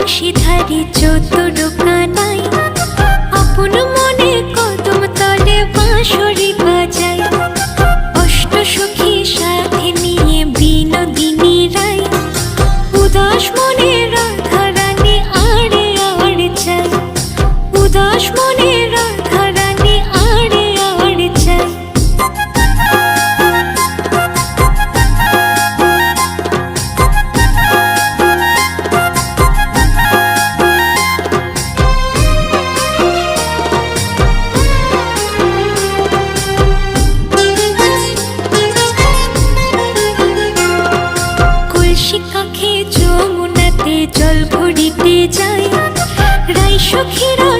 বংশীধারী চতুর কানাই আপন মনে কদম তলে বাঁশরি বাজায়। অষ্টসখী সাথে নিয়ে বিনোদিনী রায় উদাস মনে রাধা রানী আড়ে আড়ে চায়। উদাস মনে রাধা রানী আড়ে আড়ে চায়। যমুনাতে জল ভরিতে যায় রাই সখীরা